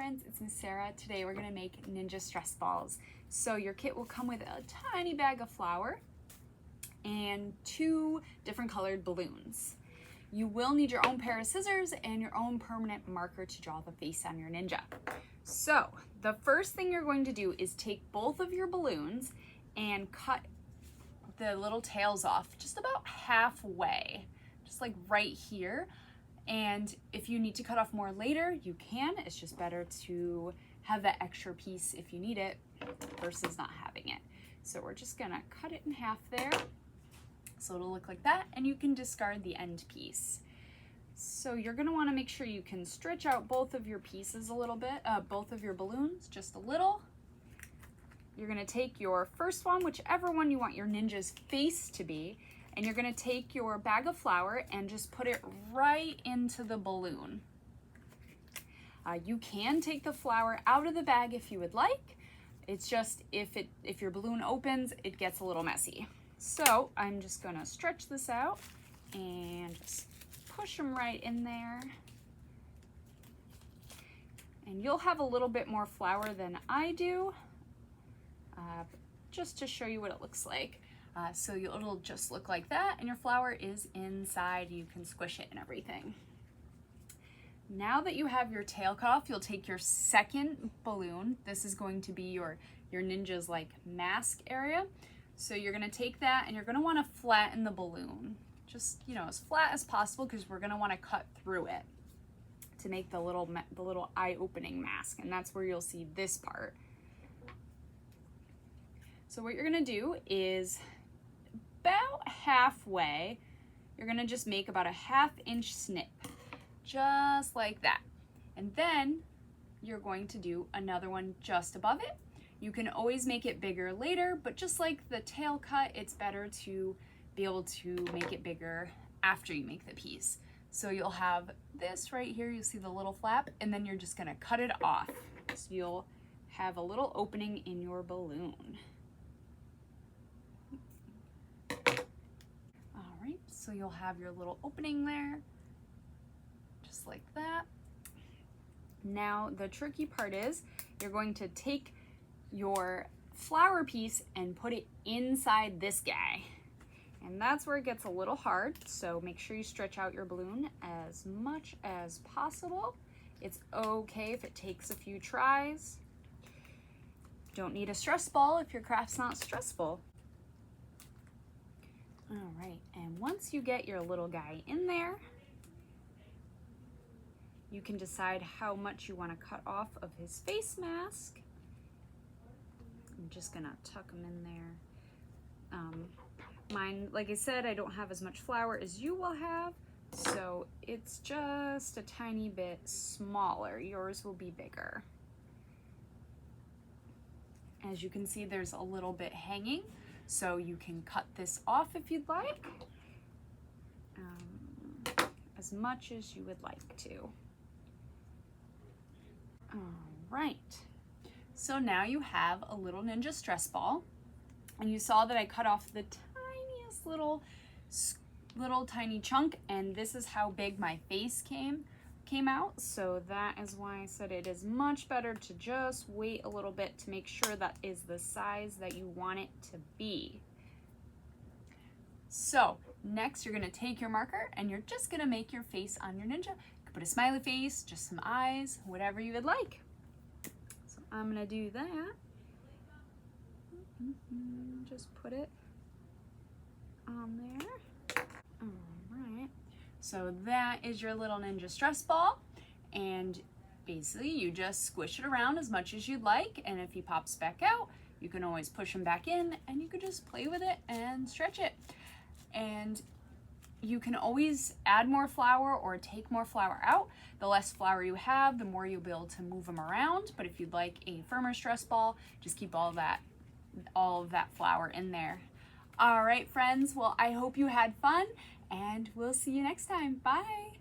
friends, it's Miss Sarah. Today we're gonna make ninja stress balls. So your kit will come with a tiny bag of flour and 2 different colored balloons. You will need your own pair of scissors and your own permanent marker to draw the face on your ninja. So the first thing you're going to do is take both of your balloons and cut the little tails off just about halfway, just like right here. And if you need to cut off more later, you can. It's just better to have that extra piece if you need it versus not having it. So we're just gonna cut it in half there. So it'll look like that, and you can discard the end piece. So you're gonna wanna make sure you can stretch out both of your pieces a little bit, both of your balloons, just a little. You're gonna take your first one, whichever one you want your ninja's face to be, and you're gonna take your bag of flour and just put it right into the balloon. You can take the flour out of the bag if you would like. It's just if your balloon opens, it gets a little messy. So I'm just gonna stretch this out and just push them right in there. And you'll have a little bit more flour than I do, just to show you what it looks like. So it'll just look like that, and your flour is inside. You can squish it and everything. Now that you have your tail cut off, you'll take your second balloon. This is going to be your ninja's like mask area. So you're gonna take that and you're gonna wanna flatten the balloon. Just, as flat as possible, because we're gonna wanna cut through it to make the little eye-opening mask, and that's where you'll see this part. So what you're gonna do is about halfway, you're gonna just make about a 1/2 inch snip, just like that. And then you're going to do another one just above it. You can always make it bigger later, but just like the tail cut, it's better to be able to make it bigger after you make the piece. So you'll have this right here, you see the little flap, and then you're just gonna cut it off. So you'll have a little opening in your balloon. So you'll have your little opening there, just like that. Now the tricky part is you're going to take your flour piece and put it inside this guy. And that's where it gets a little hard, so make sure you stretch out your balloon as much as possible. It's okay if it takes a few tries. Don't need a stress ball if your craft's not stressful. All right, and once you get your little guy in there, you can decide how much you want to cut off of his face mask. I'm just gonna tuck him in there. Mine, like I said, I don't have as much flour as you will have, so it's just a tiny bit smaller. Yours will be bigger. As you can see, there's a little bit hanging. So you can cut this off if you'd like, as much as you would like to. All right, so now you have a little ninja stress ball, and you saw that I cut off the tiniest little tiny chunk, and this is how big my face came out. So that is why I said it is much better to just wait a little bit to make sure that is the size that you want it to be. So next you're gonna take your marker and you're just gonna make your face on your ninja. You can put a smiley face, just some eyes, whatever you would like. So I'm gonna do that. Just put it on there. All right. So that is your little ninja stress ball, and basically you just squish it around as much as you'd like, and if he pops back out, you can always push him back in, and you can just play with it and stretch it. And you can always add more flour or take more flour out. The less flour you have, the more you'll be able to move them around, but if you'd like a firmer stress ball, just keep all of that flour in there. All right, friends, well, I hope you had fun, and we'll see you next time. Bye.